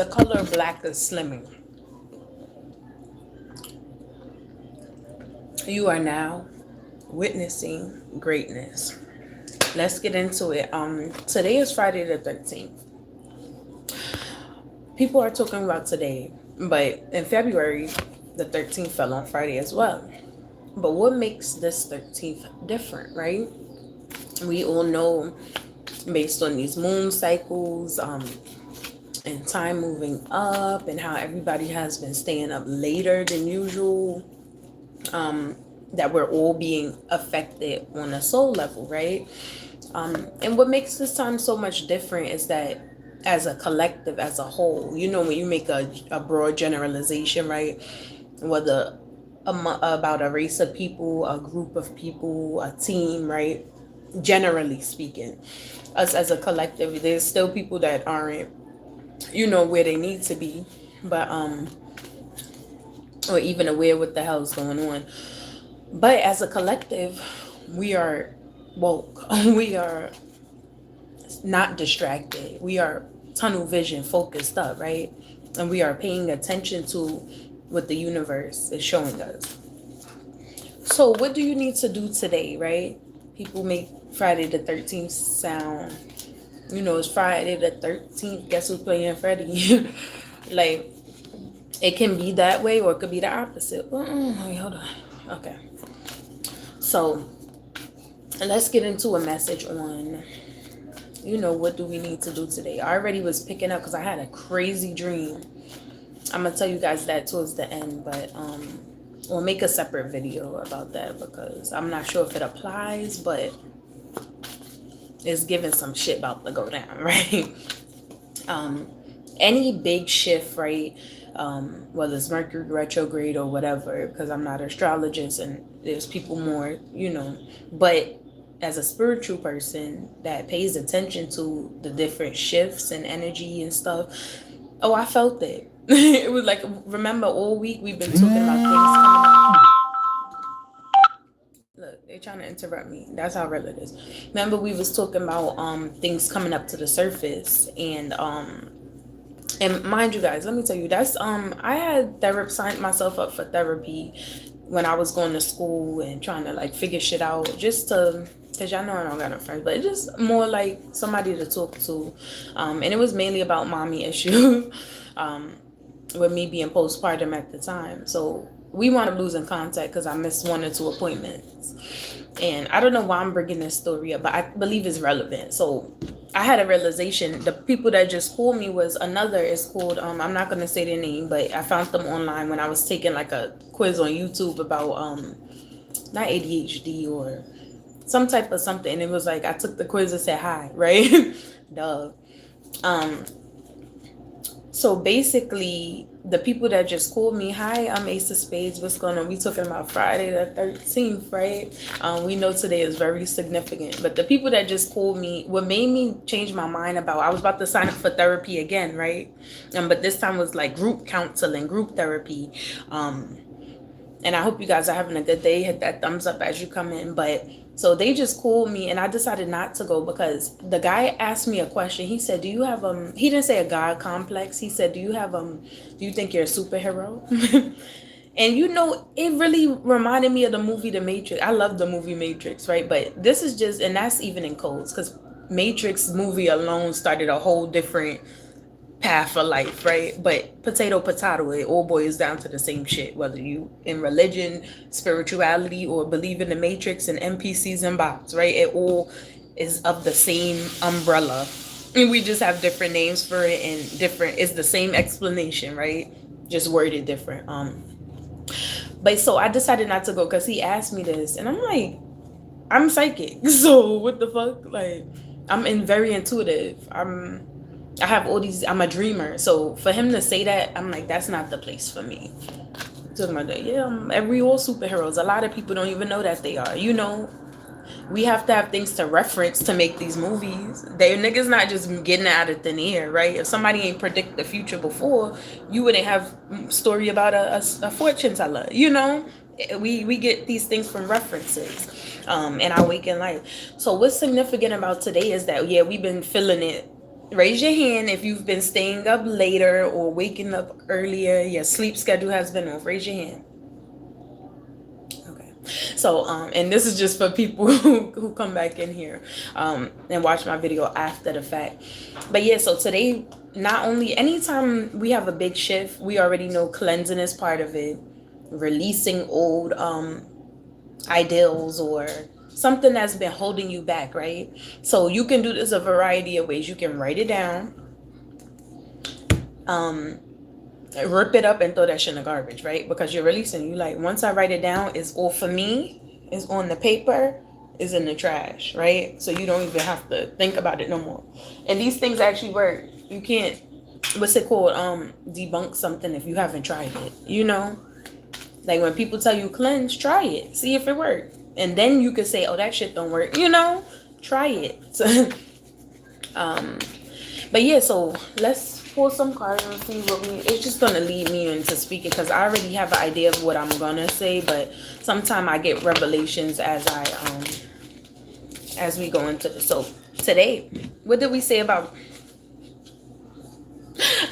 the color black is slimming. You are now witnessing greatness. Let's get into it. Today is Friday the 13th. People are talking about today, but in February, the 13th fell on Friday as well. But what makes this 13th different, right? We all know, based on these moon cycles, and time moving up, and how everybody has been staying up later than usual, that we're all being affected on a soul level, right? And what makes this time so much different is that as a collective, as a whole, you know, when you make a broad generalization, right? Whether about a race of people, a group of people, a team, right? Generally speaking, us as a collective, there's still people that aren't, you know, where they need to be, but or even aware what the hell is going on. But as a collective, we are woke. We are not distracted. We are tunnel vision focused up, right? And we are paying attention to what the universe is showing us. So what do you need to do today, right? People make Friday the 13th sound, you know, it's Friday the 13th. Guess who's playing Freddy? Like, it can be that way or it could be the opposite. Wait, hold on. Okay. So let's get into a message on, you know, what do we need to do today. I already was picking up because I had a crazy dream. I'm gonna tell you guys that towards the end, but we'll make a separate video about that because I'm not sure if it applies, but it's giving some shit about to go down, right? Any big shift, right? Whether it's Mercury retrograde or whatever, because I'm not an astrologist and there's people more, you know, but as a spiritual person that pays attention to the different shifts and energy and stuff, oh, I felt it. It was like, remember, all week we've been talking about things coming up. Look, they trying to interrupt me. That's how real it is. Remember, we was talking about things coming up to the surface, and mind you guys, let me tell you, that's I had therapy, signed myself up for therapy when I was going to school and trying to like figure shit out, just to, because y'all know I don't got no friends, but it's just more like somebody to talk to. And it was mainly about mommy issue, with me being postpartum at the time. So we wound up losing contact because I missed 1 or 2 appointments. And I don't know why I'm bringing this story up, but I believe it's relevant. So I had a realization. The people that just called me was another, it's called, I'm not going to say their name, but I found them online when I was taking like a quiz on YouTube about, not ADHD or some type of something. And it was like, I took the quiz and said hi, right? Duh. So basically, the people that just called me, hi, I'm Ace of Spades. What's going on? We talking about Friday the 13th, right? We know today is very significant. But the people that just called me, what made me change my mind about, I was about to sign up for therapy again, right? But this time was like group counseling, group therapy. And I hope you guys are having a good day. Hit that thumbs up as you come in. But so they just called me and I decided not to go because the guy asked me a question. He said, do you have, he didn't say a God complex. He said, do you think you're a superhero? And you know, it really reminded me of the movie The Matrix. I love the movie Matrix, right? But this is just, and that's even in codes because Matrix movie alone started a whole different path for life, right? But potato, it all boils down to the same shit, whether you in religion, spirituality, or believe in the Matrix and NPCs and bots, right? It all is of the same umbrella. And we just have different names for it and different, it's the same explanation, right? Just worded different. But so I decided not to go because he asked me this and I'm like, I'm psychic. So what the fuck? Like, I'm very intuitive. I have all these, I'm a dreamer. So for him to say that, I'm like, that's not the place for me. Talking about that, yeah, we all superheroes. A lot of people don't even know that they are. You know, we have to have things to reference to make these movies. They niggas not just getting out of thin air, right? If somebody ain't predict the future before, you wouldn't have story about a fortune teller. You know, we get these things from references. In our waking life. So what's significant about today is that, yeah, we've been feeling it Raise your hand if you've been staying up later or waking up earlier. Your sleep schedule has been off. Raise your hand. Okay. So, and this is just for people who come back in here and watch my video after the fact. But yeah, so today, not only anytime we have a big shift, we already know cleansing is part of it, releasing old ideals or something that's been holding you back, right? So you can do this a variety of ways. You can write it down, rip it up and throw that shit in the garbage, right? Because you're releasing. You like, once I write it down, it's all for me, it's on the paper, is in the trash, right? So you don't even have to think about it no more. And these things actually work. You can't, what's it called, debunk something if you haven't tried it, you know? Like when people tell you cleanse, try it, see if it works, and then you can say, oh, that shit don't work, you know? Try it. So, but yeah, so let's pull some cards and see what it's just gonna lead me into speaking, because I already have an idea of what I'm gonna say, but sometimes I get revelations as we go into this. So today, what did we say about,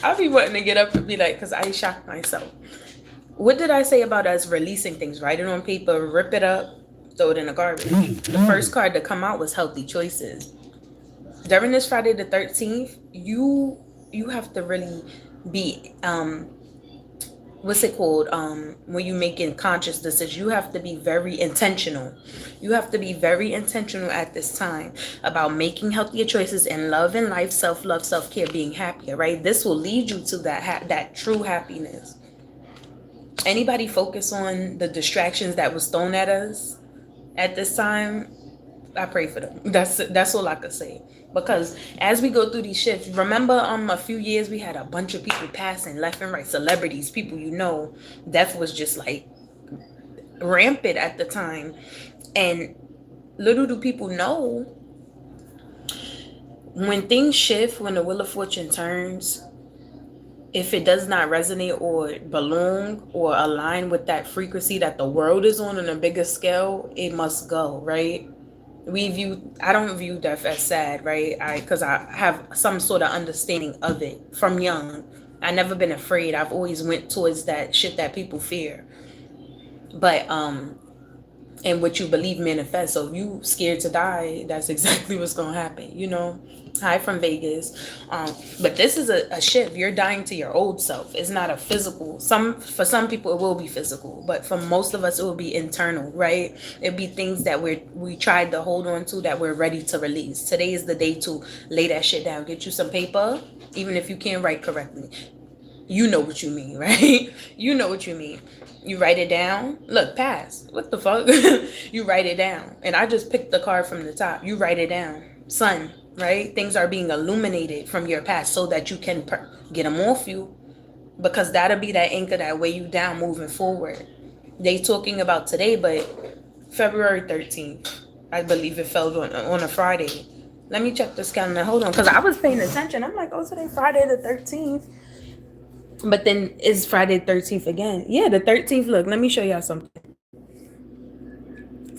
I'll be wanting to get up and be like, because I shocked myself. What did I say about us releasing things? Write it on paper, rip it up, throw it in the garbage. The first card to come out was healthy choices. During this Friday the 13th, you have to really be what's it called, when you making conscious decisions, you have to be very intentional. You have to be very intentional at this time about making healthier choices in love and life, self-love, self-care, being happier, right? This will lead you to that true happiness. Anybody focus on the distractions that was thrown at us at this time, I pray for them. That's all I could say. Because as we go through these shifts, remember a few years we had a bunch of people passing left and right, celebrities, people you know. Death was just like rampant at the time. And little do people know, when things shift, when the wheel of fortune turns, if it does not resonate or belong or align with that frequency that the world is on a bigger scale, it must go, right? I don't view death as sad, right? Because I have some sort of understanding of it from young. I never been afraid. I've always went towards that shit that people fear. But and what you believe manifests. So if you scared to die, that's exactly what's gonna happen, you know. Hi from Vegas. But this is a shift. You're dying to your old self. It's not a physical. For some people it will be physical, but for most of us it will be internal, right? It'll be things that we tried to hold on to that we're ready to release. Today is the day to lay that shit down. Get you some paper, even if you can't write correctly. You know what you mean, right? You know what you mean. You write it down. Look, pass. What the fuck? You write it down. And I just picked the card from the top. You write it down. Sun, right? Things are being illuminated from your past so that you can get them off you. Because that'll be that anchor that weigh you down moving forward. They talking about today, but February 13th, I believe it fell on a Friday. Let me check this calendar. Hold on. Because I was paying attention. I'm like, oh, today Friday the 13th. But then it's Friday 13th again. Yeah, the 13th. Look, let me show y'all something.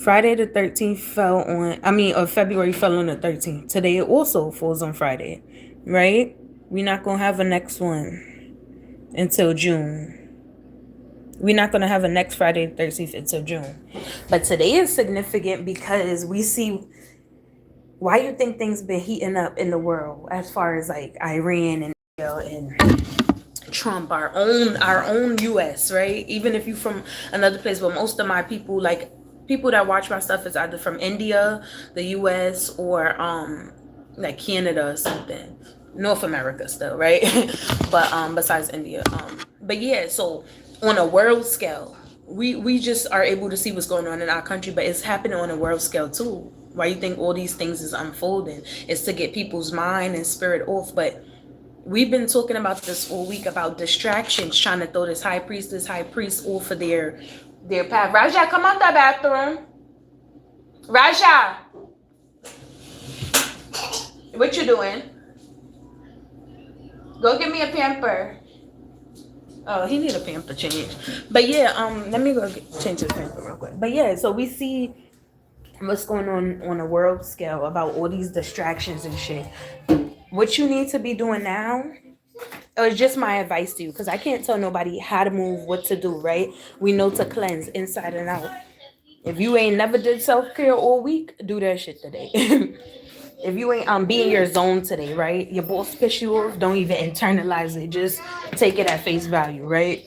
Friday the 13th fell on, or February fell on the 13th. Today it also falls on Friday, right? We're not going to have a next one until June. We're not going to have a next Friday the 13th until June. But today is significant because we see why you think things been heating up in the world as far as like Iran and Israel and Trump, our own US, right? Even if you from another place, but most of my people, like people that watch my stuff, is either from India, the US, or like Canada or something. North America still, right? But besides India. But yeah, so on a world scale, we just are able to see what's going on in our country, but it's happening on a world scale too. Why you think all these things is unfolding? It's to get people's mind and spirit off. But we've been talking about this all week about distractions, trying to throw this high priest off of their path. Raja, come out the bathroom. Raja, what you doing? Go get me a pamper. Oh, he need a pamper change. But yeah, let me go change his pamper real quick. But yeah, so we see what's going on a world scale about all these distractions and shit. What you need to be doing now, it's just my advice to you, because I can't tell nobody how to move, what to do, right? We know to cleanse inside and out. If you ain't never did self-care all week, do that shit today. If you ain't be in your zone today, right? Your boss piss you off, don't even internalize it. Just take it at face value, right?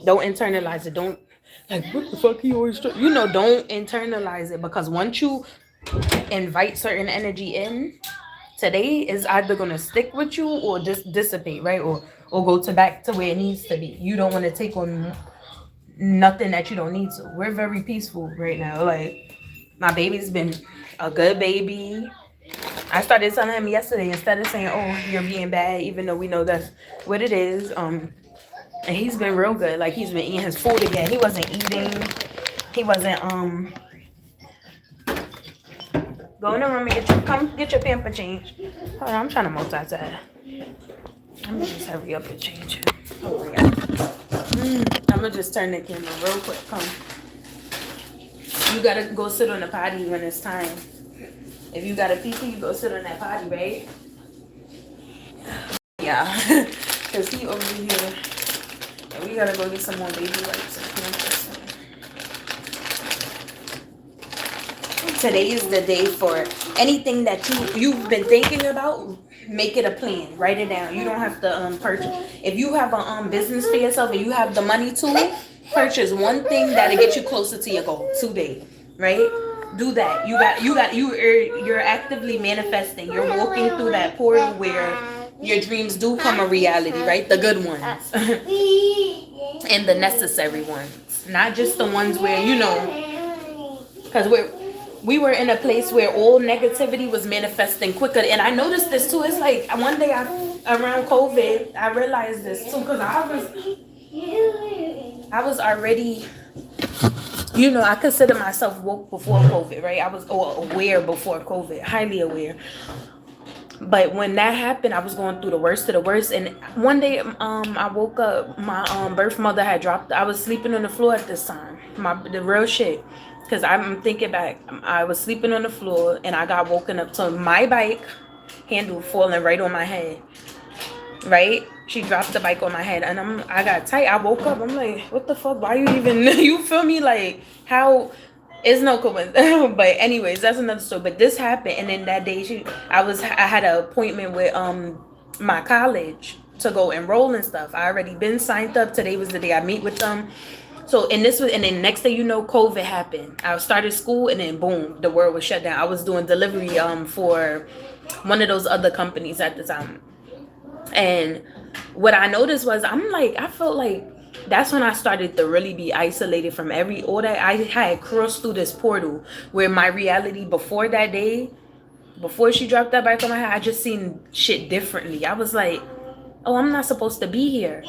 Don't internalize it. Don't like what the fuck he always don't internalize it, because once you invite certain energy in, today is either gonna stick with you or just dissipate, right? Or go to back to where it needs to be. You don't want to take on nothing that you don't need to. We're very peaceful right now. Like my baby's been a good baby. I started telling him yesterday, instead of saying, "Oh, you're being bad," even though we know that's what it is. And he's been real good. Like he's been eating his food again. He wasn't eating. He wasn't Go in the room and get your pamper change. Hold on, I'm trying to multitask. Let me just hurry up and change it. Oh my god. I'm gonna just turn the camera real quick. Come. You gotta go sit on the potty when it's time. If you got a PC, you go sit on that potty, right? Yeah. Cause he over here. And we gotta go get some more baby wipes and pampers. Today is the day for anything that you've been thinking about. Make it a plan. Write it down. You don't have to purchase. If you have a business for yourself and you have the money to purchase one thing that'll get you closer to your goal today, right? Do that. You're actively manifesting. You're walking through that portal where your dreams do come a reality, right? The good ones and the necessary ones, not just the ones where because we were in a place where all negativity was manifesting quicker. And I noticed this too. It's like one day around COVID, I realized this too, because I was already, I consider myself woke before COVID, right? I was aware before COVID, highly aware. But when that happened, I was going through the worst of the worst. And one day, I woke up. My birth mother had dropped. I was sleeping on the floor at this time. The real shit. Because I'm thinking back, I was sleeping on the floor and I got woken up to my bike handle falling right on my head. Right? She dropped the bike on my head and I got tight. I woke up. I'm like, what the fuck? Why you even? You feel me? Like how? It's no coincidence. But anyways, that's another story. But this happened, and then that day I had an appointment with my college to go enroll and stuff. I already been signed up. Today was the day I meet with them. So and then next thing COVID happened. I started school and then boom, the world was shut down. I was doing delivery for one of those other companies at the time. And what I noticed was I felt like that's when I started to really be isolated from all that. I had crossed through this portal where my reality before that day, before she dropped that bike on my head, I just seen shit differently. I was like, oh, I'm not supposed to be here.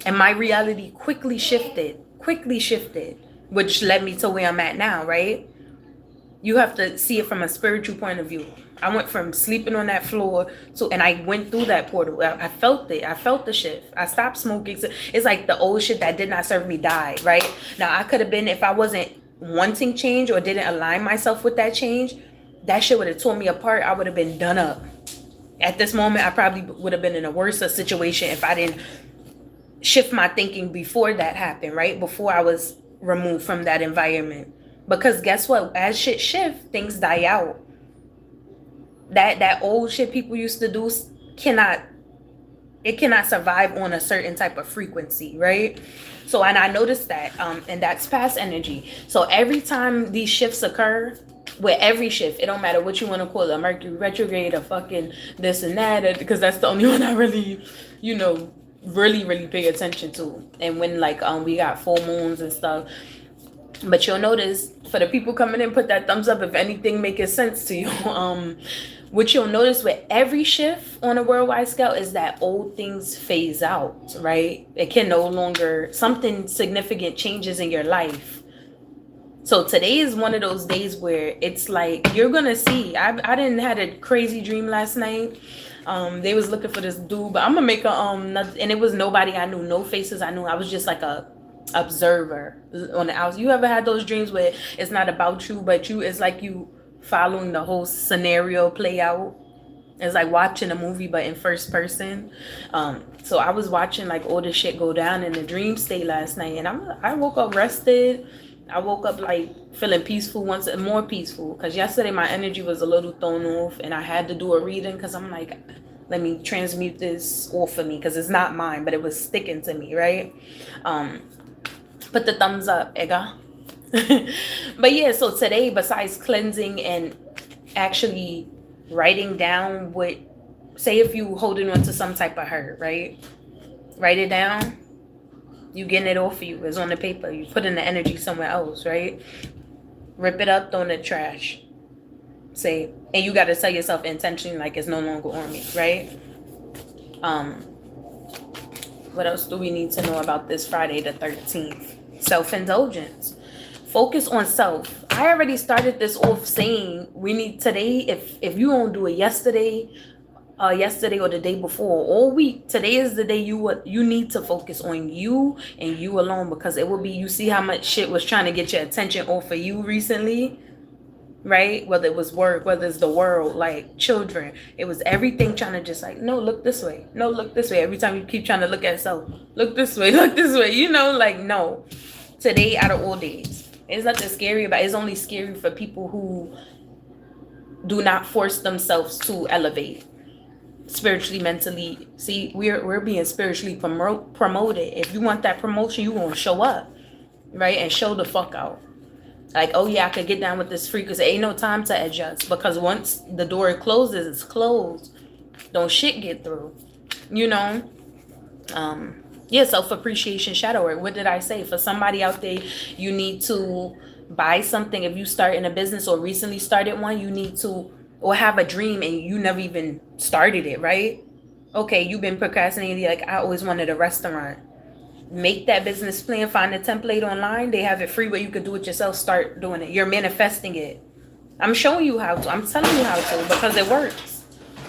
And my reality quickly shifted, which led me to where I'm at now, right? You have to see it from a spiritual point of view. I went from sleeping on that floor and I went through that portal. I felt it. I felt the shift. I stopped smoking. It's like the old shit that did not serve me died, right? Now, I could have been, if I wasn't wanting change or didn't align myself with that change, that shit would have torn me apart. I would have been done up. At this moment, I probably would have been in a worse situation if I didn't shift my thinking before that happened, right? Before I was removed from that environment. Because guess what? As shit shift, things die out. That old shit people used to do cannot survive on a certain type of frequency, right? So, and I noticed that, and that's past energy. So every time these shifts occur, with every shift, it don't matter what you want to call it, a Mercury retrograde, a fucking this and that, because that's the only one I really, really pay attention to. And when we got full moons and stuff. But you'll notice, for the people coming in, put that thumbs up if anything making sense to you. What you'll notice with every shift on a worldwide scale is that old things phase out, right? It can no longer, something significant changes in your life. So today is one of those days where it's like, you're going to see, I didn't had a crazy dream last night. They was looking for this dude, but I'm going to make and it was nobody I knew, no faces I knew. I was just like a observer on the outside. You ever had those dreams where it's not about you, but it's like you following the whole scenario play out, It's like watching a movie but in first person. So I was watching like all this shit go down in the dream state last night, and I woke up rested. I woke up like feeling peaceful, once more peaceful, because yesterday my energy was a little thrown off, and I had to do a reading because I'm like, let me transmute this off of me because it's not mine, but it was sticking to me, right? Put the thumbs up, Ega. But yeah, so today, besides cleansing and actually writing down what, say if you holding on to some type of hurt, right? Write it down. You getting it off of you. It's on the paper. You put in the energy somewhere else, right? Rip it up, throw in the trash. Say, and you got to tell yourself intentionally like it's no longer on me, right? What else do we need to know about this Friday the 13th? Self-indulgence. Focus on self. I already started this off saying we need today, if you don't do it yesterday or the day before, all week, today is the day you need to focus on you and you alone, because it will be, you see how much shit was trying to get your attention off of you recently, right? Whether it was work, whether it's the world, like children, it was everything trying to just like, no, look this way, no, look this way. Every time you keep trying to look at self, look this way, look this way, like, no. Today out of all days, it's nothing scary about it. It's only scary for people who do not force themselves to elevate spiritually, mentally. See, we're being spiritually promoted. If you want that promotion, you gonna show up, right? And show the fuck out. Like, oh yeah, I could get down with this frequency. Ain't no time to adjust, because once the door closes, it's closed. Don't shit get through, Yeah, self-appreciation, shadow work. What did I say? For somebody out there, you need to buy something. If you start in a business or recently started one, you need to, or have a dream and you never even started it, right? Okay, you've been procrastinating. Like, I always wanted a restaurant. Make that business plan, find a template online. They have it free where you could do it yourself. Start doing it. You're manifesting it. I'm showing you how to. I'm telling you how to, because it works.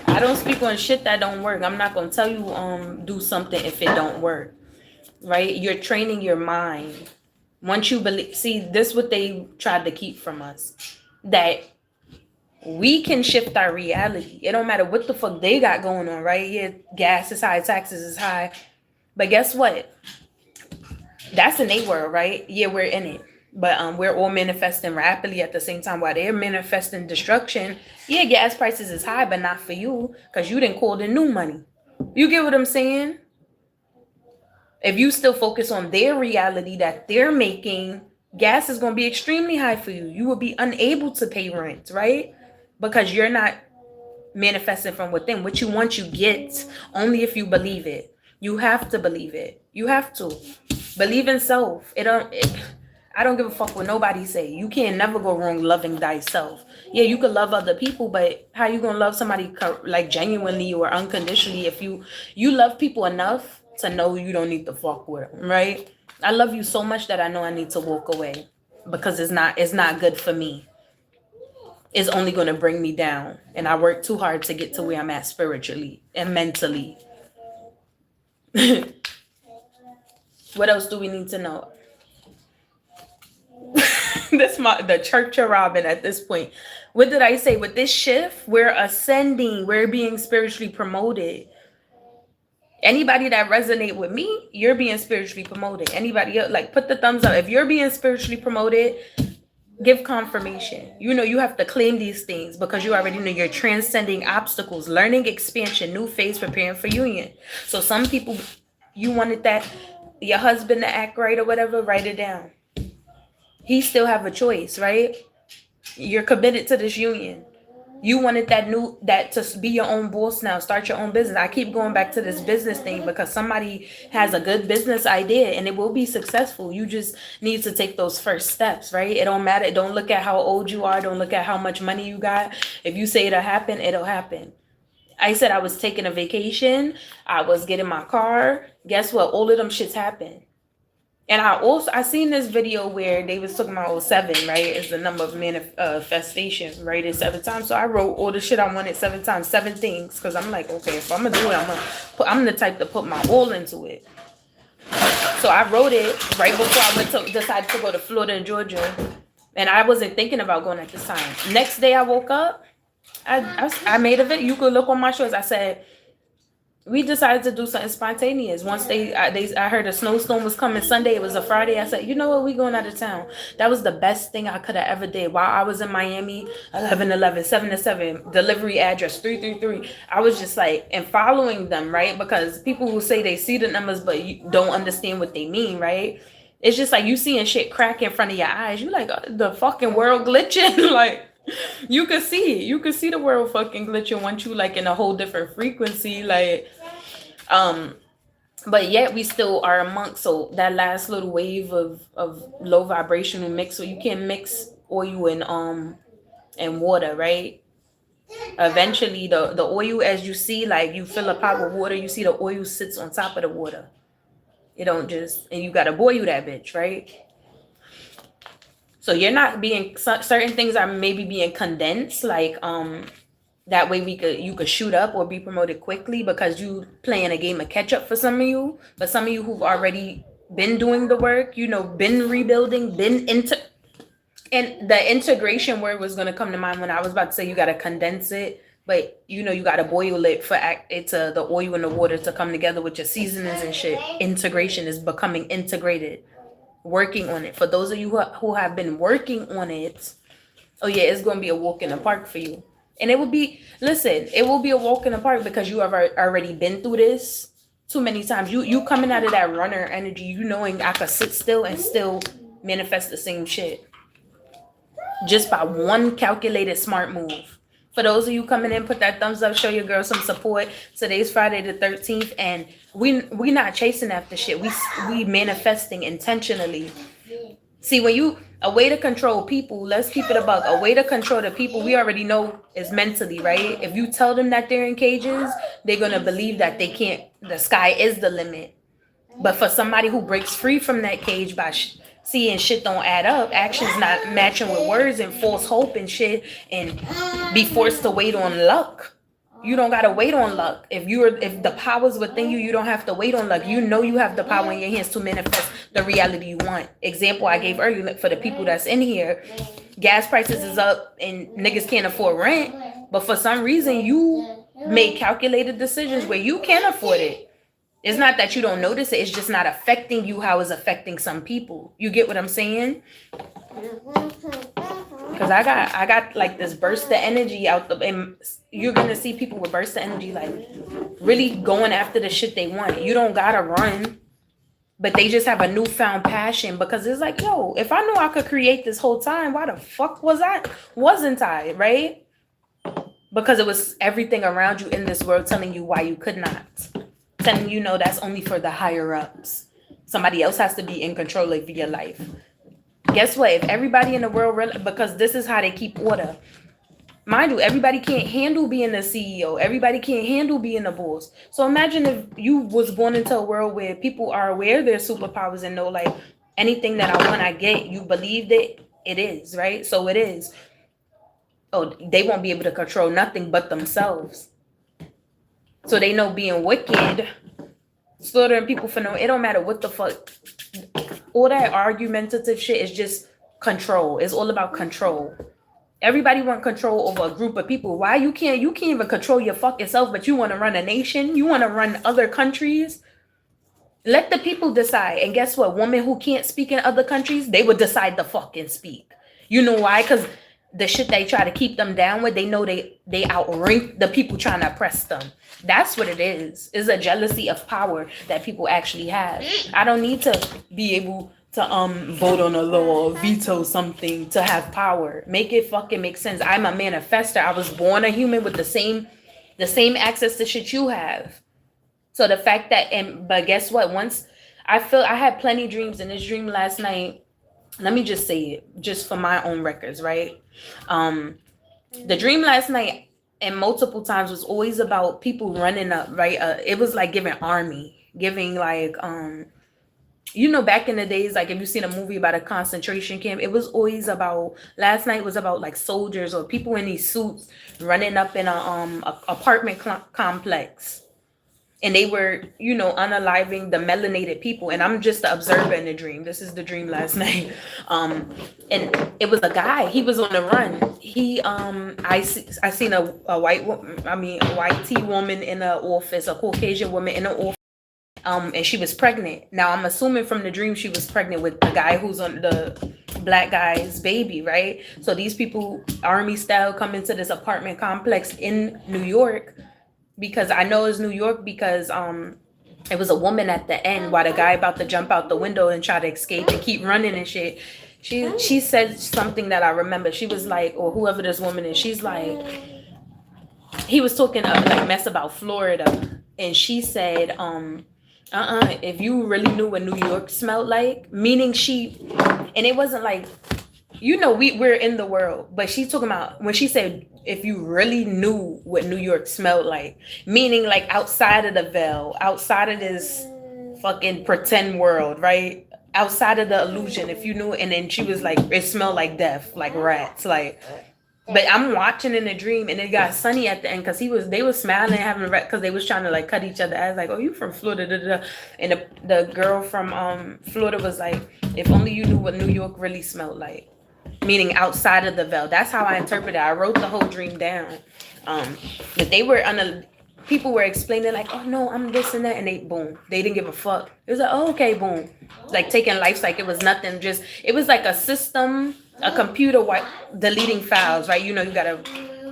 I don't speak on shit that don't work. I'm not gonna tell you do something if it don't work, right? You're training your mind. Once you believe, see, this is what they tried to keep from us, that we can shift our reality. It don't matter what the fuck they got going on, right? Yeah, gas is high, taxes is high, but guess what? That's in their world, right? Yeah, we're in it. But we're all manifesting rapidly at the same time. While they're manifesting destruction, yeah, gas prices is high, but not for you, because you didn't call the new money. You get what I'm saying? If you still focus on their reality that they're making, gas is going to be extremely high for you. You will be unable to pay rent, right? Because you're not manifesting from within. What you want, you get, only if you believe it. You have to believe it. You have to believe in self. I don't give a fuck what nobody say. You can't never go wrong loving thyself. Yeah, you can love other people, but how you gonna love somebody like genuinely or unconditionally if you love people enough to know you don't need to fuck with them, right? I love you so much that I know I need to walk away because it's not good for me. It's only gonna bring me down, and I work too hard to get to where I'm at spiritually and mentally. What else do we need to know? That's the church of Robin at this point. What did I say? With this shift, we're ascending. We're being spiritually promoted. Anybody that resonate with me, you're being spiritually promoted. Anybody else, like, put the thumbs up. If you're being spiritually promoted, give confirmation. You have to claim these things because you already know you're transcending obstacles, learning expansion, new phase, preparing for union. So some people, you wanted that your husband to act right or whatever, write it down. He still have a choice, right? You're committed to this union. You wanted that to be your own boss now, start your own business. I keep going back to this business thing because somebody has a good business idea and it will be successful. You just need to take those first steps, right? It don't matter. Don't look at how old you are. Don't look at how much money you got. If you say it'll happen, it'll happen. I said I was taking a vacation. I was getting my car. Guess what? All of them shits happened. And I seen this video where they was talking about 07, right? It's the number of manifestation, right? It's 7 times. So I wrote all the shit I wanted 7 times, 7 things. Because I'm like, okay, if I'm going to do it, I'm the type to put my all into it. So I wrote it right before I decided to go to Florida and Georgia. And I wasn't thinking about going at this time. Next day I woke up. I made a video. You could look on my shorts. I said we decided to do something spontaneous. Once I heard a snowstorm was coming Sunday. It was a Friday. I said, you know what, we going out of town. That was the best thing I could have ever did. While I was in Miami, 1111, 7 to 7, delivery address 333. I was just like, and following them, right? Because people who say they see the numbers but you don't understand what they mean, right? It's just like you seeing shit crack in front of your eyes. You like the fucking world glitching. Like you could see it. You could see the world fucking glitching once you like in a whole different frequency. Like um but yet we still are amongst, so that last little wave of low vibrational mix. So you can mix oil and water, right? Eventually the oil, as you see, like you fill a pot with water, you see the oil sits on top of the water. It don't just, and you gotta boil that bitch, right? So you're not being, certain things are maybe being condensed, like that way you could shoot up or be promoted quickly because you playing a game of catch up for some of you. But some of you who've already been doing the work, been rebuilding, been into, and the integration word was gonna come to mind when I was about to say you gotta condense it, but you gotta boil it for it to, the oil and the water to come together with your seasonings and shit. Integration is becoming integrated. Working on it. For those of you who have been working on it, oh yeah, it's gonna be a walk in the park for you. And it will be, listen, it will be a walk in the park because you have already been through this too many times. You coming out of that runner energy, knowing I could sit still and still manifest the same shit just by one calculated smart move. For those of you coming in, put that thumbs up, show your girl some support. Today's Friday the 13th, and we not chasing after shit. We manifesting intentionally. See, when you, a way to control people, let's keep it a buck. A way to control the people we already know is mentally, right? If you tell them that they're in cages, they're gonna believe that they can't. The sky is the limit. But for somebody who breaks free from that cage by seeing shit don't add up, actions not matching with words, and false hope and shit, and be forced to wait on luck. You don't gotta wait on luck. If the power's within you, you don't have to wait on luck. You have the power in your hands to manifest the reality you want. Example I gave earlier for the people that's in here, gas prices is up and niggas can't afford rent, but for some reason you made calculated decisions where you can afford it. It's not that you don't notice it. It's just not affecting you how it's affecting some people. You get what I'm saying? Because I got like this burst of energy out and you're gonna see people with burst of energy like really going after the shit they want. You don't gotta run, but they just have a newfound passion because it's like, yo, if I knew I could create this whole time, why the fuck wasn't I, right? Because it was everything around you in this world telling you why you could not. Telling you that's only for the higher ups. Somebody else has to be in control of your life. Guess what? If everybody in the world, because this is how they keep order. Mind you, everybody can't handle being the CEO. Everybody can't handle being the boss. So imagine if you was born into a world where people are aware of their superpowers and know like anything that I want, I get. You believed it is, right? So it is. Oh, they won't be able to control nothing but themselves. So they know being wicked, slaughtering people for no, it don't matter what the fuck. All that argumentative shit is just control. It's all about control. Everybody want control over a group of people. Why you can't even control your fucking self, but you want to run a nation? You want to run other countries? Let the people decide. And guess what? Women who can't speak in other countries, they would decide to fucking speak. You know why? Because the shit they try to keep them down with, they know they outrank the people trying to oppress them. That's what it is. It's a jealousy of power that people actually have. I don't need to be able to vote on a law or veto something to have power. Make it fucking make sense. I'm a manifester. I was born a human with the same access to shit you have. So the fact that, but guess what? Once I had plenty dreams, and this dream last night, let me just say it, just for my own records, right? The dream last night and multiple times was always about people running up, right? It was like giving like, back in the days, like if you've seen a movie about a concentration camp, it was always about, last night was about like soldiers or people in these suits running up in a apartment complex. And they were, unaliving the melanated people. And I'm just the observer in the dream. This is the dream last night. And and it was a guy. He was on the run. I seen a white woman. I mean, a white tea woman in an office, a Caucasian woman in an office. And she was pregnant. Now I'm assuming from the dream she was pregnant with the guy who's on the black guy's baby, right? So these people, army style, come into this apartment complex in New York, because I know it's New York because it was a woman at the end while the guy about to jump out the window and try to escape and keep running and shit. She said something that I remember. She was like, or whoever this woman is, she's like, he was talking like mess about Florida, and she said, if you really knew what New York smelled like, meaning and it wasn't like, we're in the world, but she's talking about when she said, if you really knew what New York smelled like, meaning like outside of the veil, outside of this fucking pretend world, right? Outside of the illusion, if you knew, and then she was like, it smelled like death, like rats, like. But I'm watching in a dream, and it got sunny at the end because they was smiling, having because they was trying to like cut each other ass, like, oh, you from Florida, da, da, da. And the girl from Florida was like, if only you knew what New York really smelled like, meaning outside of the veil. That's how I interpreted it. I wrote the whole dream down. But they were people were explaining like, oh no, I'm this and that, and they didn't give a fuck. It was like, oh, okay, boom, like taking life like it was nothing. Just it was like a system, a computer deleting files, right? You gotta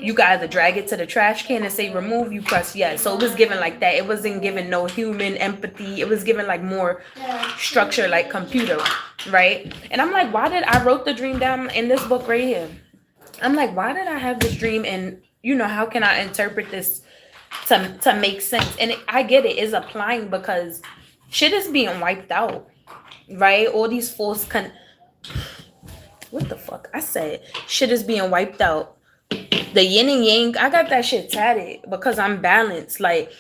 either drag it to the trash can and say remove, you press yes. So it was given like that. It wasn't given no human empathy. It was given like more structure, like computer, right? And I'm like, why did I wrote the dream down in this book right here? I'm like, why did I have this dream? And how can I interpret this to make sense? And I get it is applying because shit is being wiped out, right? All these false what the fuck? I said shit is being wiped out. The yin and yang, I got that shit tatted because I'm balanced. Like,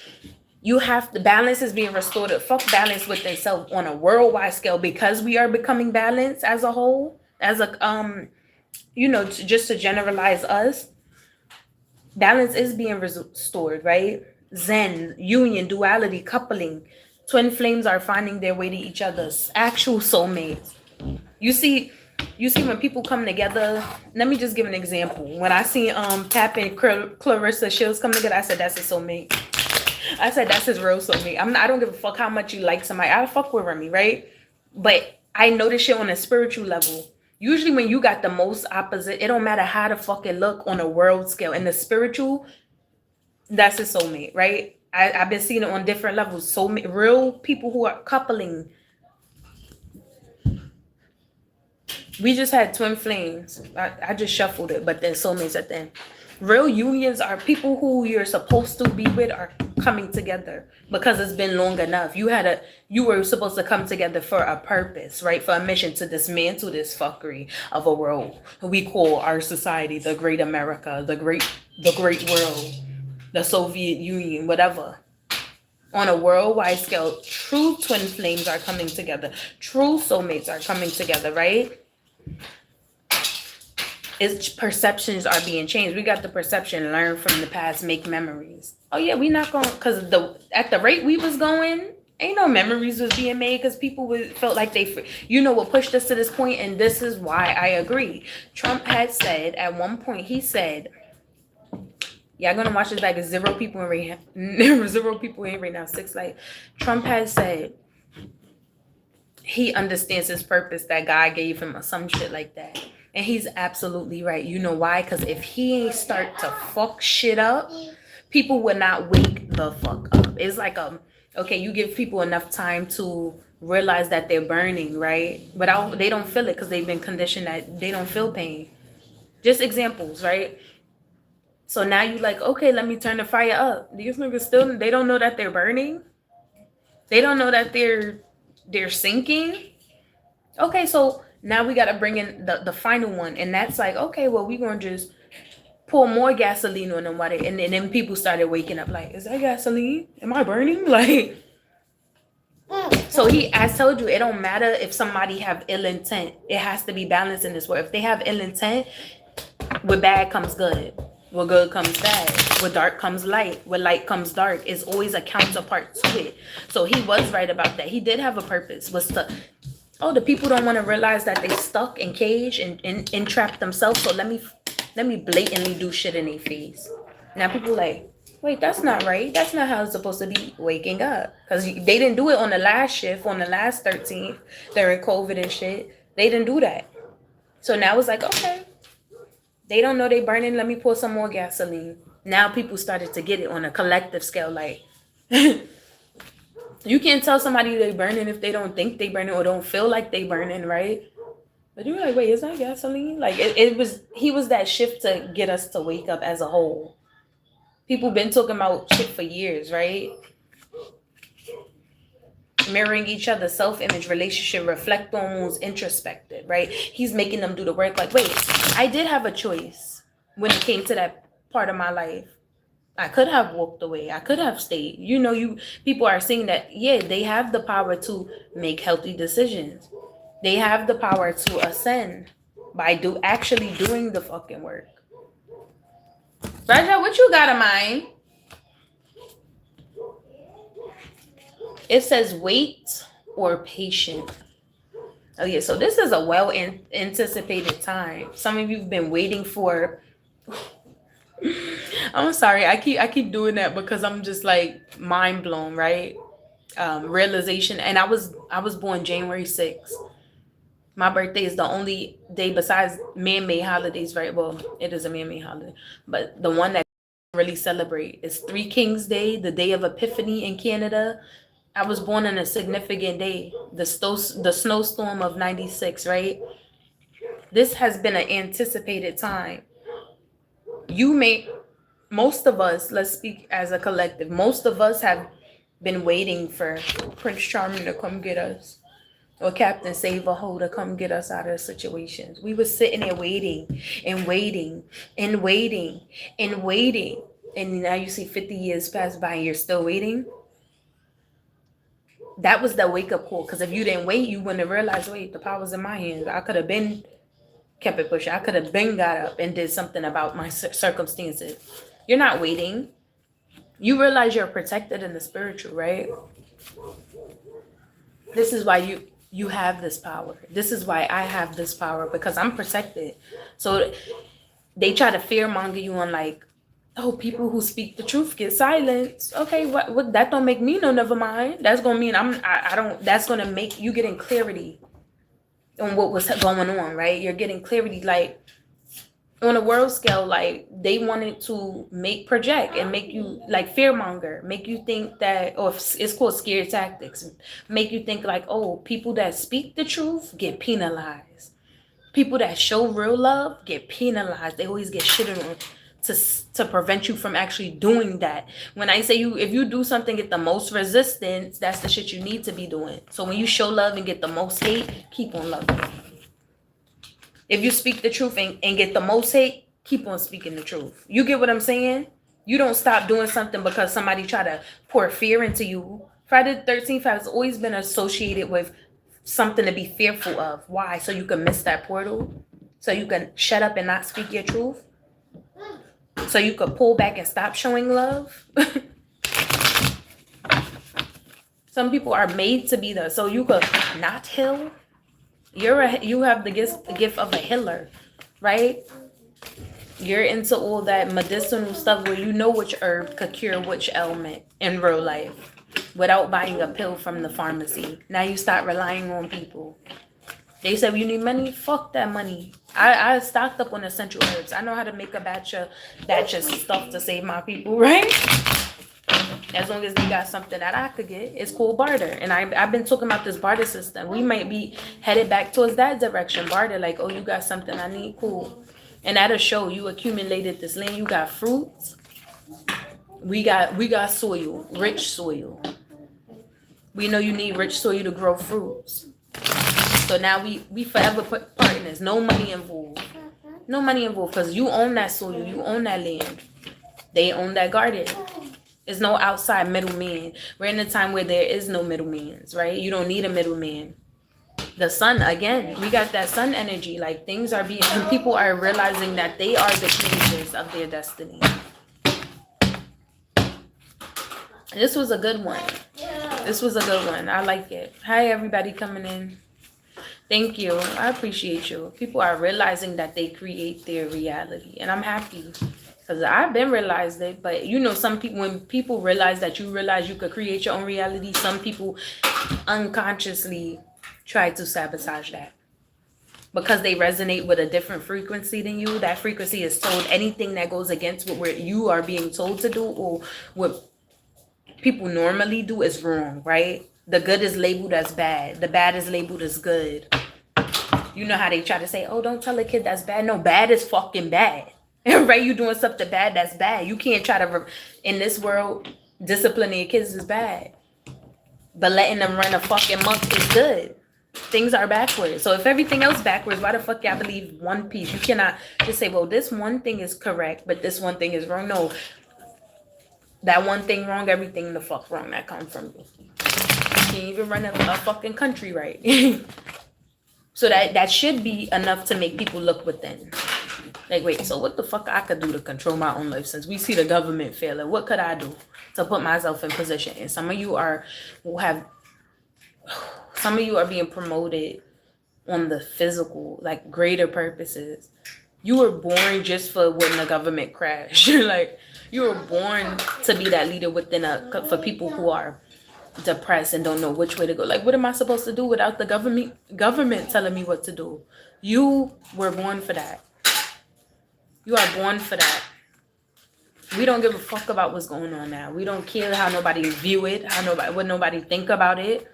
you have to, balance is being restored. Fuck balance with itself on a worldwide scale because we are becoming balanced as a whole. As a, just to generalize us, balance is being restored, right? Zen, union, duality, coupling. Twin flames are finding their way to each other's actual soulmates. You see when people come together, let me just give an example. When I see Pap and Clarissa Shields come together, I said that's his soulmate. I said that's his real soulmate. I don't give a fuck how much you like somebody. I fuck with me, right? But I know this shit on a spiritual level. Usually when you got the most opposite, it don't matter how the fuck it look on a world scale. In the spiritual, that's his soulmate, right? I've been seeing it on different levels. Soulmate, real people who are coupling. We just had twin flames. I just shuffled it, but then soulmates at the end. Real unions are people who you're supposed to be with are coming together because it's been long enough. You were supposed to come together for a purpose, right? For a mission to dismantle this fuckery of a world we call our society, the great America, the great world, the Soviet Union, whatever. On a worldwide scale, true twin flames are coming together. True soulmates are coming together, right? Its perceptions are being changed. We got the perception, learn from the past, make memories. Oh yeah, we not going, because at the rate we was going, ain't no memories was being made because people felt like what pushed us to this point. And this is why I agree. Trump had said at one point, he said, y'all gonna watch this back, it's zero people in right now, 6 like Trump had said he understands his purpose that God gave him or some shit like that. And he's absolutely right. You know why? Because if he ain't start to fuck shit up, people would not wake the fuck up. It's like, okay, you give people enough time to realize that they're burning, right? But they don't feel it because they've been conditioned that they don't feel pain. Just examples, right? So now you like, okay, let me turn the fire up. These niggas they don't know that they're burning. They don't know that they're sinking. Okay, so now we got to bring in the final one. And that's like, okay, well, we're going to just pour more gasoline on them. And then people started waking up like, is that gasoline? Am I burning? Like, so I told you, it don't matter if somebody have ill intent. It has to be balanced in this world. If they have ill intent, with bad comes good. With good comes bad. With dark comes light. With light comes dark. It's always a counterpart to it. So he was right about that. He did have a purpose, was to Oh, the people don't want to realize that they stuck in cage and entrapped themselves. So let me blatantly do shit in their face. Now people like, wait, that's not right. That's not how it's supposed to be waking up. Because they didn't do it on the last shift, on the last 13th during COVID and shit. They didn't do that. So now it's like, okay, they don't know they burning. Let me pour some more gasoline. Now people started to get it on a collective scale. Like, you can't tell somebody they burning if they don't think they burning or don't feel like they burning, right? But you're like, wait, is that gasoline? Like, he was that shift to get us to wake up as a whole. People been talking about shit for years, right? Mirroring each other, self-image, relationship, reflect hormones, introspective, right? He's making them do the work. Like, wait, I did have a choice when it came to that part of my life. I could have walked away. I could have stayed. People are saying that, yeah, they have the power to make healthy decisions. They have the power to ascend by actually doing the fucking work. Raja, what you got in mind? It says wait or patient. Oh yeah, so this is a well anticipated time. Some of you've been waiting for. I'm sorry, I keep doing that because I'm just like mind blown, right? Realization, and I was born January 6th. My birthday is the only day besides man-made holidays, right? Well, it is a man-made holiday, but the one that really celebrate is Three Kings Day, the day of Epiphany in Canada. I was born on a significant day, the snowstorm of 96, right? This has been an anticipated time. Most of us, let's speak as a collective, most of us have been waiting for Prince Charming to come get us, or Captain Save-A-Ho to come get us out of situations. We were sitting there waiting and waiting and waiting and waiting. And now you see 50 years pass by and you're still waiting. That was the wake-up call. Because if you didn't wait, you wouldn't have realized, wait, the power's in my hands. I could have been kept it pushing. I could have been got up and did something about my circumstances. You're not waiting. You realize you're protected in the spiritual, right? This is why you have this power. This is why I have this power, because I'm protected. So they try to fearmonger you on like, oh, people who speak the truth get silenced. Okay, what that don't make me no never mind. That's gonna mean I don't. That's gonna make you getting clarity on what was going on, right? You're getting clarity, like on a world scale. Like they wanted to project and make you like fearmonger, make you think that, or it's called scare tactics, make you think like, oh, people that speak the truth get penalized. People that show real love get penalized. They always get shitted on to prevent you from actually doing that. When I say if you do something, get the most resistance, that's the shit you need to be doing. So when you show love and get the most hate, keep on loving. If you speak the truth and get the most hate, keep on speaking the truth. You get what I'm saying? You don't stop doing something because somebody try to pour fear into you. Friday the 13th has always been associated with something to be fearful of. Why? So you can miss that portal? So you can shut up and not speak your truth? So you could pull back and stop showing love? Some people are made to be there, so you could not heal. You have the gift of a healer, right? You're into all that medicinal stuff where you know which herb could cure which ailment in real life without buying a pill from the pharmacy. Now you start relying on people. They said, you need money? Fuck that money. I stocked up on essential herbs. I know how to make a batch of stuff to save my people, right? As long as they got something that I could get. It's called barter. And I've been talking about this barter system. We might be headed back towards that direction. Barter, like, oh, you got something I need? Cool. And that'll show you accumulated this land. You got fruits. We got soil, rich soil. We know you need rich soil to grow fruits. So now we forever put partners. No money involved. No money involved because you own that soil. You own that land. They own that garden. There's no outside middleman. We're in a time where there is no middlemans, right? You don't need a middleman. The sun, again, we got that sun energy. Like things are being, and people are realizing that they are the creators of their destiny. This was a good one. This was a good one. I like it. Hi, everybody coming in. Thank you. I appreciate you. People are realizing that they create their reality, and I'm happy because I've been realized it. But you know, some people, when people realize that you realize you could create your own reality, some people unconsciously try to sabotage that because they resonate with a different frequency than you. That frequency is told anything that goes against what you are being told to do or what people normally do is wrong, right? The good is labeled as bad. The bad is labeled as good. You know how they try to say, oh, don't tell a kid that's bad. No, bad is fucking bad. Right? You doing something bad, that's bad. You can't try to, in this world, disciplining your kids is bad. But letting them run a fucking month is good. Things are backwards. So if everything else backwards, why the fuck y'all believe one piece? You cannot just say, well, this one thing is correct, but this one thing is wrong. No. That one thing wrong, everything the fuck wrong that comes from you. You can't even run a fucking country right. So that should be enough to make people look within. Like, wait, so what the fuck I could do to control my own life since we see the government failing? What could I do to put myself in position? And some of you are being promoted on the physical, like greater purposes. You were born just for when the government crashed. Like, you were born to be that leader within for people who are depressed and don't know which way to go. Like, what am I supposed to do without the government telling me what to do? You were born for that. You are born for that. We don't give a fuck about what's going on now. We don't care how nobody view it, what nobody think about it.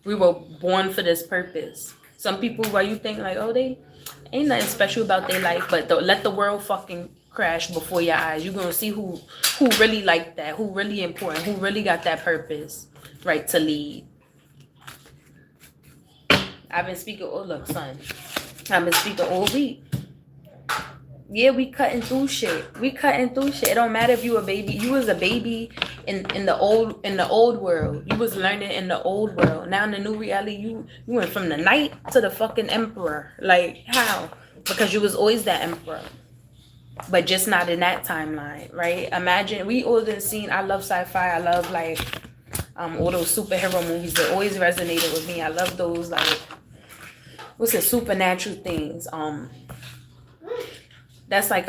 We were born for this purpose. Some people, why you think like, oh, they ain't nothing special about their life, but let the world fucking crash before your eyes. You're gonna see who really like that, who really important, who really got that purpose, right, to lead. I've been speaking, oh look, son. I've been speaking all week. Yeah, we cutting through shit. It don't matter if you a baby. You was a baby in the old world. You was learning in the old world. Now in the new reality, you went from the knight to the fucking emperor. Like, how? Because you was always that emperor. But just not in that timeline, right? Imagine, we all done seen, I love sci-fi. I love like all those superhero movies that always resonated with me. I love those, like, what's the supernatural things? That's like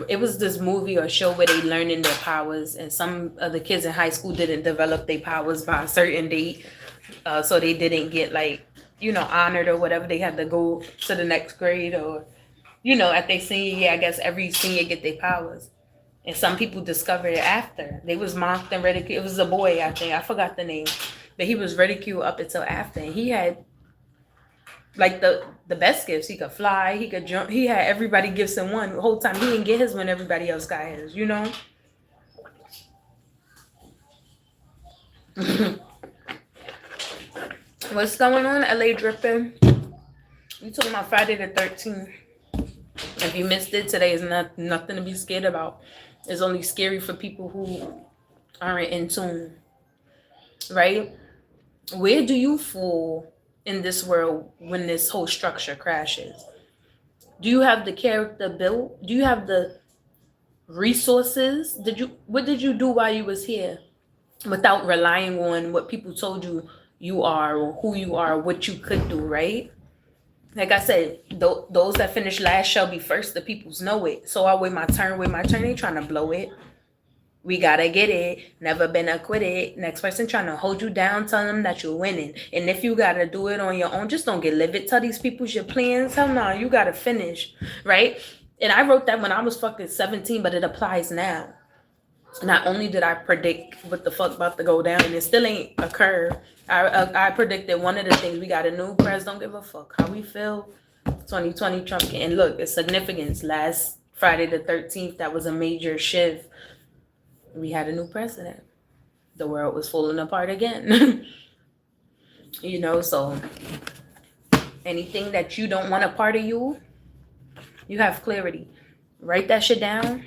it was this movie or show where they learning their powers, and some of the kids in high school didn't develop their powers by a certain date, so they didn't get, like, you know, honored or whatever. They had to go to the next grade, or, you know, at their senior year. I guess every senior get their powers, and some people discovered it after. They was mocked and ridiculed. It was a boy, I think, I forgot the name, but he was ridiculed up until after, and he had like the best gifts. He could fly, he could jump, he had everybody gifts in one. The whole time he didn't get his when everybody else got his, you know. What's going on, LA Dripping? You talking about Friday the 13th. If you missed it, today is nothing to be scared about. It's only scary for people who aren't in tune, right? Where do you fall in this world when this whole structure crashes? Do you have the character built? Do you have the resources? What did you do while you was here without relying on what people told you are, or who you are, or what you could do, right? Like I said, those that finish last shall be first. The peoples know it. So I wait my turn. They trying to blow it. We gotta get it. Never been acquitted. Next person trying to hold you down, tell them that you're winning. And if you gotta do it on your own, just don't get livid. Tell these people your plans. Hell no, you gotta finish, right? And I wrote that when I was fucking 17, but it applies now. Not only did I predict what the fuck about to go down, and it still ain't occurred. I predicted one of the things. We got a new press. Don't give a fuck how we feel. 2020 Trump. And look, it's significance. Last Friday the 13th, that was a major shift. We had a new president. The world was falling apart again. You know, so anything that you don't want a part of you, you have clarity. Write that shit down.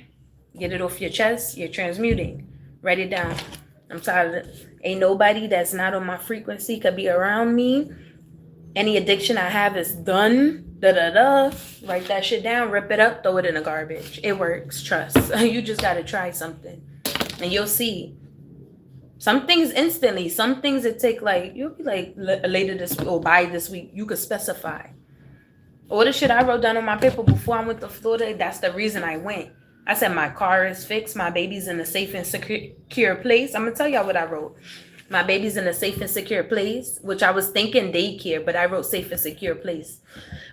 Get it off your chest. You're transmuting. Write it down. I'm tired of it. Ain't nobody that's not on my frequency could be around me. Any addiction I have is done. Write that shit down. Rip it up. Throw it in the garbage. It works. Trust. You just got to try something. And you'll see. Some things instantly. Some things it take like, you'll be like later this week or by this week. You could specify. All the shit I wrote down on my paper before I went to Florida, that's the reason I went. I said my car is fixed. My baby's in a safe and secure place. I'm going to tell y'all what I wrote. My baby's in a safe and secure place, which I was thinking daycare, but I wrote safe and secure place.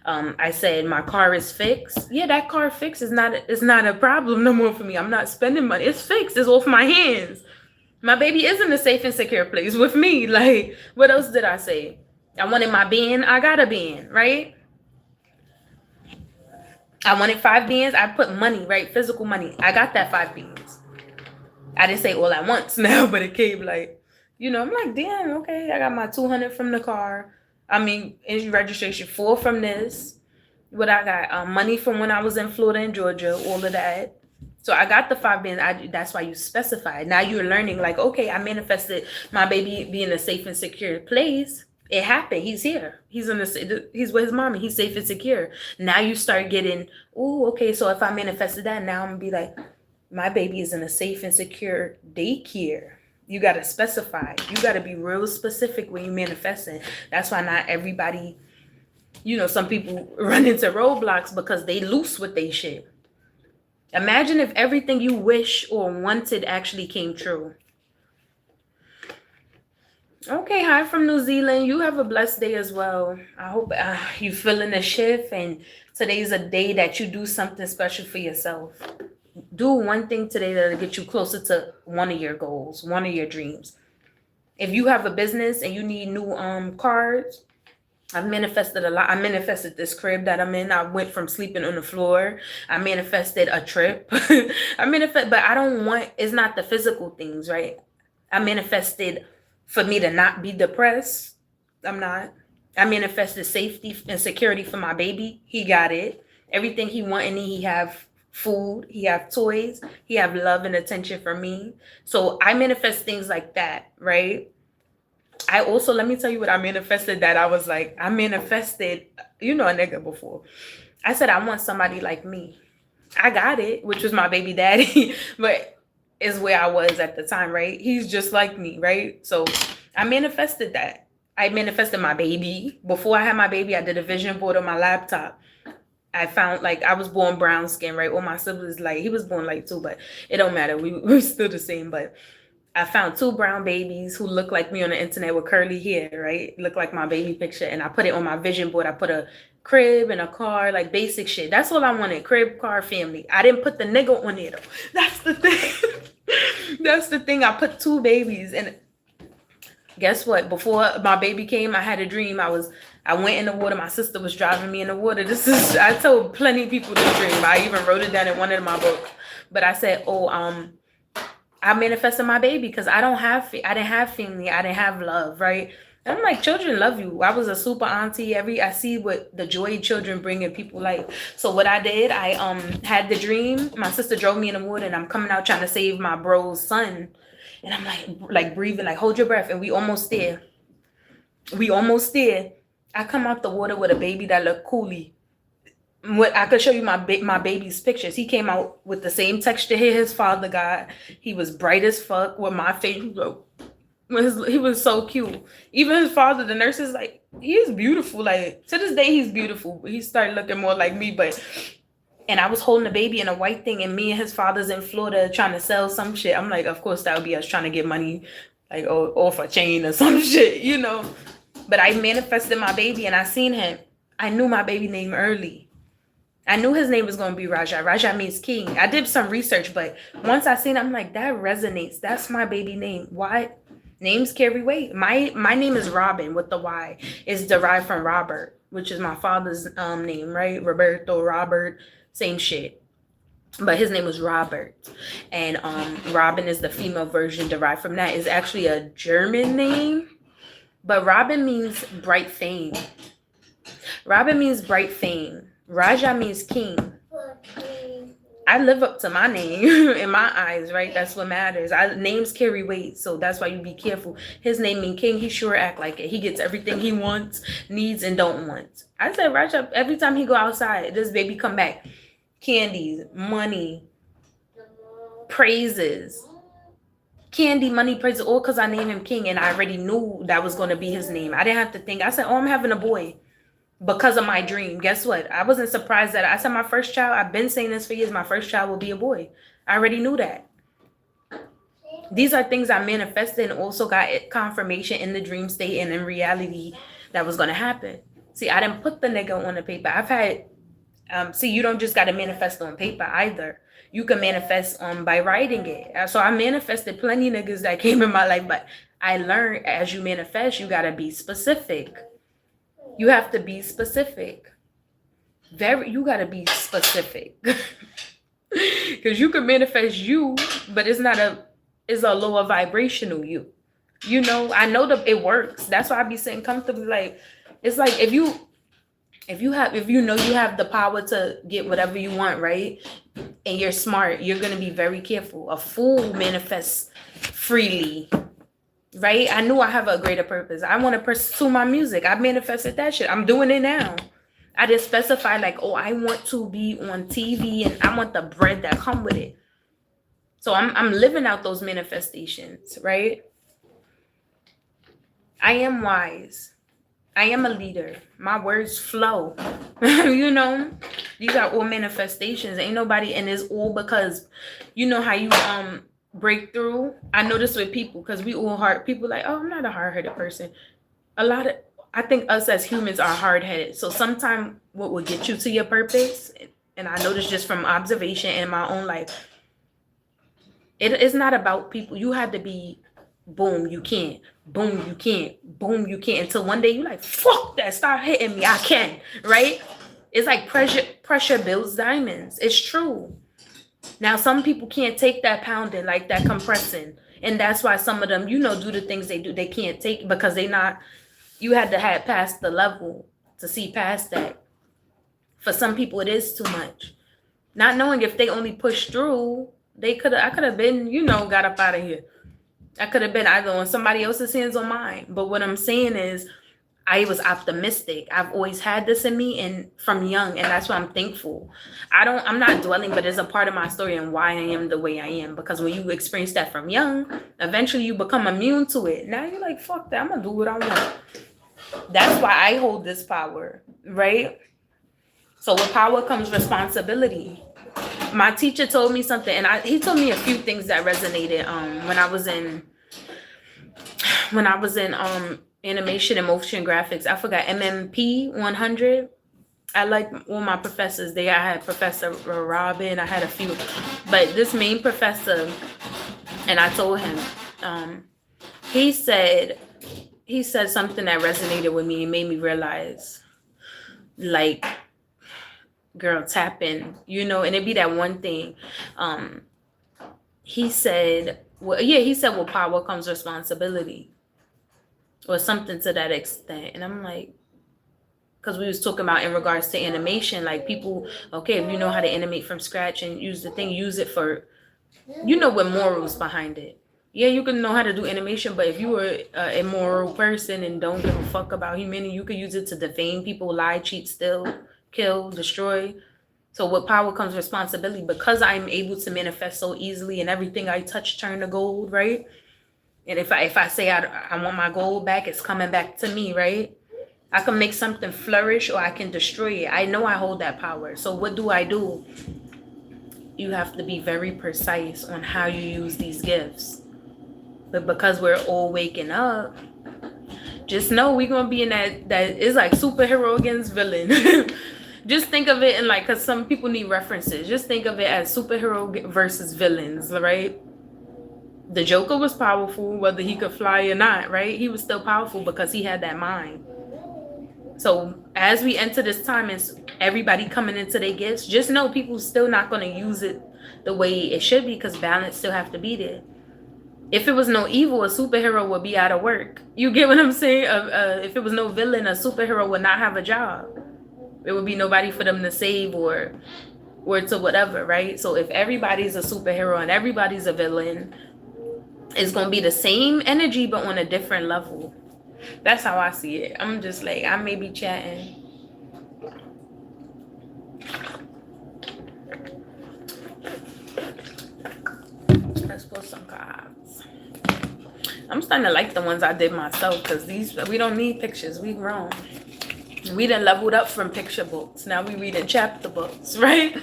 I said my car is fixed. Yeah, that car fixed is not a problem no more for me. I'm not spending money. It's fixed. It's off my hands. My baby is in a safe and secure place with me. Like, what else did I say? I wanted my bin. I got a bin, right? I wanted 5 beans. I put money, right? Physical money. I got that 5 beans. I didn't say all at once now, but it came like, you know, I'm like, damn, okay. I got my 200 from the car. I mean, registration 4 from this. What I got, money from when I was in Florida and Georgia, all of that. So I got the 5 beans. That's why you specified. Now you're learning, like, okay, I manifested my baby being a safe and secure place. It happened. He's here. He's with his mommy. He's safe and secure. Now you start getting, oh, okay. So if I manifested that, now I'm gonna be like, my baby is in a safe and secure daycare. You gotta specify. You gotta be real specific when you manifesting. That's why not everybody, you know, some people run into roadblocks because they loose with they shit. Imagine if everything you wish or wanted actually came true. Okay, hi from New Zealand. You have a blessed day as well. I hope you feeling the shift, and today's a day that you do something special for yourself. Do one thing today that'll get you closer to one of your goals, one of your dreams. If you have a business and you need new cards, I've manifested a lot. I manifested this crib that I'm in. I went from sleeping on the floor. I manifested a trip. But I don't want, it's not the physical things, right? I manifested for me to not be depressed. I'm not. I manifested safety and security for my baby. He got it. Everything he wanted, he have food, he have toys, he have love and attention for me. So I manifest things like that, right? I also, let me tell you what I manifested that I was like, I manifested, you know, a nigga before. I said, I want somebody like me. I got it, which was my baby daddy, but is where I was at the time, right? He's just like me, right? So I manifested that. I manifested my baby. Before I had my baby, I did a vision board on my laptop. I found, like, I was born brown skin, right? All my siblings, like, he was born light too, but it don't matter. We're still the same, but I found 2 brown babies who look like me on the internet with curly hair, right? Look like my baby picture. And I put it on my vision board. I put a crib and a car, like basic shit. That's all I wanted. Crib, car, family. I didn't put the nigga on it though. That's the thing. That's the thing. I put 2 babies. And guess what? Before my baby came, I had a dream. I went in the water. My sister was driving me in the water. I told plenty of people this dream. I even wrote it down in one of my books. But I said, I manifested my baby because I didn't have family. I didn't have love, right? And I'm like, children love you. I was a super auntie. I see what the joy children bring in people's life. So what I did, I had the dream. My sister drove me in the wood and I'm coming out trying to save my bro's son. And I'm like breathing, like, hold your breath. And we almost there. I come out the water with a baby that looked coolie. What I could show you my baby's pictures. He came out with the same texture hair his father got. He was bright as fuck with my face. He was so cute. Even his father, the nurse is like, he's beautiful. Like, to this day, he's beautiful. He started looking more like me, and I was holding the baby in a white thing, and me and his father's in Florida trying to sell some shit. I'm like, of course that would be us trying to get money, like off a chain or some shit, you know. But I manifested my baby, and I seen him. I knew my baby name early. I knew his name was going to be Raja. Raja means king. I did some research, but once I seen it, I'm like, that resonates. That's my baby name. Why? Names carry weight. My name is Robin with the Y. It's derived from Robert, which is my father's name, right? Roberto, Robert, same shit. But his name was Robert. And Robin is the female version derived from that. It's actually a German name. But Robin means bright fame. Robin means bright fame. Raja means king. I live up to my name in my eyes, right? That's what matters. Names carry weight, so that's why you be careful. His name means king. He sure act like it. He gets everything he wants, needs, and don't want. I said Raja, every time he go outside, this baby come back. Candies, money, praises. Candy, money, praise, all because I named him King, and I already knew that was going to be his name. I didn't have to think. I said, oh, I'm having a boy because of my dream. Guess what? I wasn't surprised that I said my first child, I've been saying this for years, my first child will be a boy. I already knew that. These are things I manifested and also got confirmation in the dream state and in reality that was going to happen. See, I didn't put the nigga on the paper. I've had, see, you don't just got to manifest on paper either. You can manifest by writing it. So I manifested plenty of niggas that came in my life, but I learned as you manifest, you got to be specific. You have to be specific. You got to be specific. Because you can manifest you, but it's a lower vibrational you. You know, I know that it works. That's why I be sitting comfortably. Like, it's like if you know you have the power to get whatever you want, right? And you're smart, you're gonna be very careful. A fool manifests freely, right? I knew I have a greater purpose. I want to pursue my music. I manifested that shit. I'm doing it now. I just specify like, oh, I want to be on TV and I want the bread that come with it. So I'm living out those manifestations, right? I am wise. I am a leader. My words flow. You know, these are all manifestations. Ain't nobody, and it's all because you know how you break through. I notice with people, because we all hard people like, oh, I'm not a hard-headed person. I think us as humans are hard-headed. So sometimes what will get you to your purpose, and I notice just from observation in my own life, it's not about people. You have to be boom, you can't. Boom, you can't. Boom, you can't. Until one day you're like, fuck that. Start hitting me. I can. Right? It's like pressure builds diamonds. It's true. Now, some people can't take that pounding, like that compressing. And that's why some of them, you know, do the things they do. They can't take because you had to have past the level to see past that. For some people, it is too much. Not knowing if they only push through, I could have been, you know, got up out of here. I could have been either on somebody else's hands or mine. But what I'm saying is I was optimistic. I've always had this in me and from young, and that's why I'm thankful. I'm not dwelling, but it's a part of my story and why I am the way I am. Because when you experience that from young, eventually you become immune to it. Now you're like, fuck that, I'm gonna do what I want. That's why I hold this power, right? So with power comes responsibility. My teacher told me something, and he told me a few things that resonated when I was in animation and motion graphics. I forgot MMP 100. I like all my professors there. I had Professor Robin. I had a few, but this main professor, and I told him, he said something that resonated with me and made me realize, like, girl, tap in, you know, and it'd be that one thing. He said, well, power comes responsibility, or something to that extent. And I'm like, because we was talking about in regards to animation, like people, okay, if you know how to animate from scratch and use the thing, use it for, you know, with morals behind it. Yeah, you can know how to do animation, but if you were an immoral person and don't give a fuck about humanity, you could use it to defame people, lie, cheat, steal, kill, destroy. So with power comes responsibility. Because I'm able to manifest so easily and everything I touch turn to gold, right? And if I say I want my gold back, it's coming back to me, right? I can make something flourish or I can destroy it. I know I hold that power. So what do? You have to be very precise on how you use these gifts. But because we're all waking up, just know we're going to be in that it's like superhero against villain. Just think of it in like, because some people need references. Just think of it as superhero versus villains, right? The Joker was powerful, whether he could fly or not, right? He was still powerful because he had that mind. So as we enter this time and everybody coming into their gifts, just know people still not going to use it the way it should be because balance still have to be there. If it was no evil, a superhero would be out of work. You get what I'm saying? If it was no villain, a superhero would not have a job. It would be nobody for them to save or to whatever, right? So if everybody's a superhero and everybody's a villain, it's going to be the same energy, but on a different level. That's how I see it. I'm just like, I may be chatting. Let's put some cards. starting to like the ones I did myself, because we don't need pictures. We grown. We done leveled up from picture books. Now we reading chapter books, right?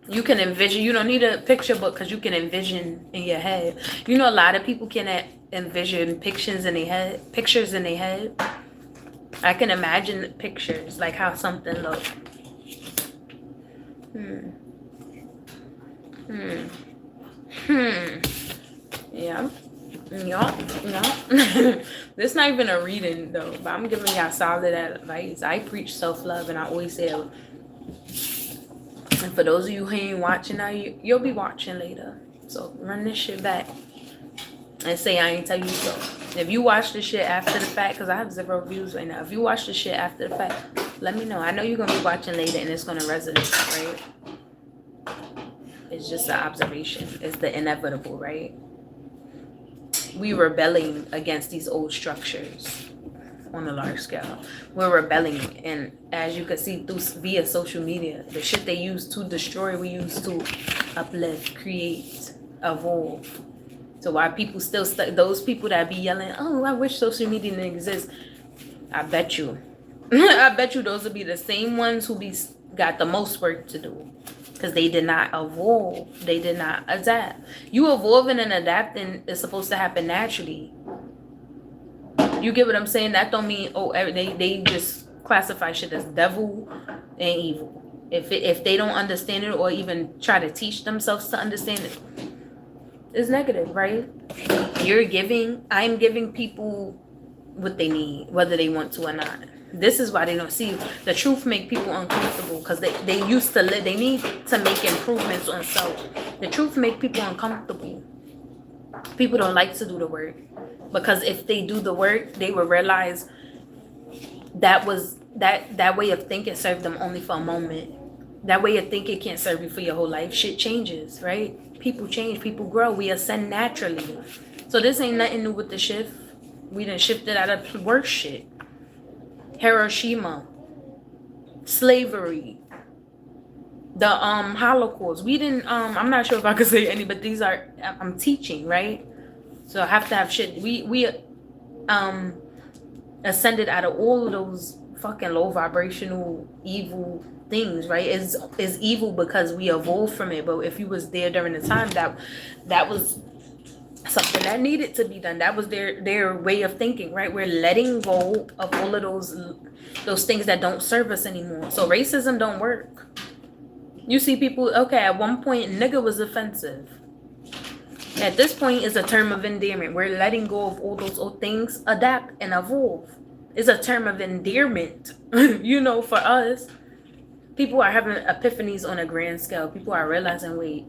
You can envision. You don't need a picture book because you can envision in your head. You know, a lot of people can envision pictures in their head. Pictures in their head. I can imagine pictures, like how something looks. Yeah. This not even a reading though, but I'm giving y'all solid advice. I preach self-love, and I always say it. And for those of you who ain't watching now, you'll be watching later. So run this shit back and say I ain't tell you so. If you watch this shit after the fact, because I have 0 views right now. If you watch this shit after the fact, let me know. I know you're going to be watching later and it's going to resonate, right? It's just an observation. It's the inevitable, right? We rebelling against these old structures on a large scale. We're rebelling, and as you can see via social media, the shit they use to destroy, we use to uplift, create, evolve. So why people still those people that be yelling, oh, I wish social media didn't exist, I bet you I bet you those will be the same ones who got the most work to do, because they did not evolve, they did not adapt. You evolving and adapting is supposed to happen naturally. You get what I'm saying? That don't mean, oh, they just classify shit as devil and evil. If they don't understand it or even try to teach themselves to understand it, it's negative, right? I'm giving people what they need, whether they want to or not. This is why they don't see the truth. Make people uncomfortable, because they used to live. They need to make improvements on self. The truth make people uncomfortable. People don't like to do the work, because if they do the work, they will realize that way of thinking served them only for a moment. That way of thinking can't serve you for your whole life. Shit changes, right? People change, people grow, we ascend naturally. So this ain't nothing new with the shift. We done shifted out of worse shit. Hiroshima, slavery, the Holocaust. We didn't I'm not sure if I could say any, but these are, I'm teaching, right? So I have to have shit. We ascended out of all of those fucking low vibrational evil things, right? Is evil because we evolved from it. But if you was there during the time, that was something that needed to be done. That was their way of thinking, right? We're letting go of all of those things that don't serve us anymore. So racism don't work. You see people, okay, at one point nigga was offensive. At this point is a term of endearment. We're letting go of all those old things, adapt and evolve. It's a term of endearment. You know, for us, people are having epiphanies on a grand scale. People are realizing, wait,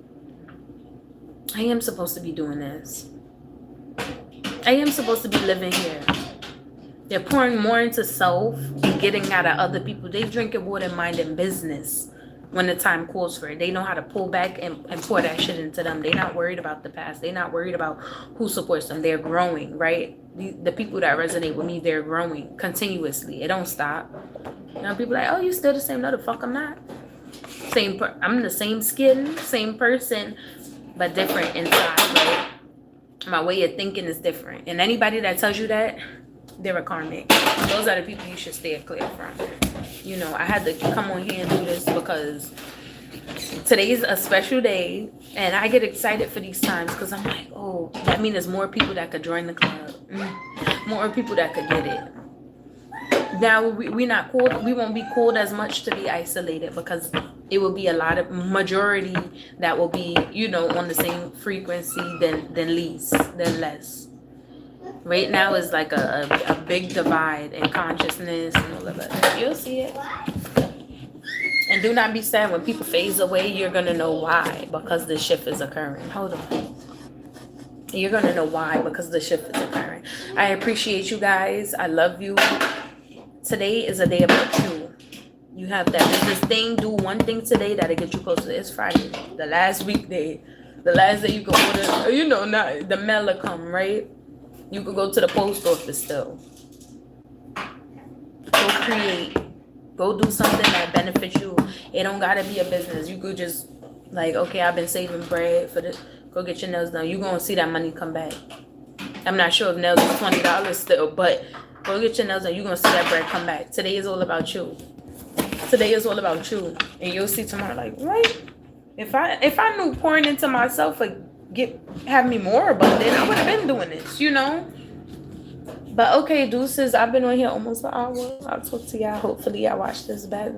I am supposed to be doing this. I am supposed to be living here. They're pouring more into self and getting out of other people. They drinking water, minding business when the time calls for it. They know how to pull back and pour that shit into them. They're not worried about the past. They're not worried about who supports them. They're growing, right? The people that resonate with me, they're growing continuously. It don't stop. You know, people like, oh, you still the same? No, the fuck I'm not. I'm the same skin, same person, but different inside, right? My way of thinking is different. And anybody that tells you that, they're a karmic. Those are the people you should stay clear from. You know, I had to come on here and do this because today's a special day, and I get excited for these times because I'm like, oh, that means there's more people that could join the club. More people that could get it. Now we not called, we won't be called as much to be isolated, because it will be a lot of majority that will be, you know, on the same frequency than less. Right now is like a big divide in consciousness and all of that. You'll see it. And do not be sad when people phase away. You're gonna know why, because the shift is occurring. Hold on. You're gonna know why, because the shift is occurring. I appreciate you guys. I love you. Today is a day about you. You have that business thing. Do one thing today that'll get you closer. It's Friday, the last weekday, the last day you can order. You know, not the mail will come, right? You could go to the post office still. Go create. Go do something that benefits you. It don't gotta be a business. You could just, like, okay, I've been saving bread for this. Go get your nails done. You're gonna see that money come back. I'm not sure if nails is $20 still, but go get your nails and you're gonna see that bread come back. Today is all about you. Today is all about you, and you'll see tomorrow. Like, right? If I knew pouring into myself would have me more abundant, I would have been doing this, you know. But okay, deuces. I've been on here almost an hour. I'll talk to y'all. Hopefully, y'all watch this back.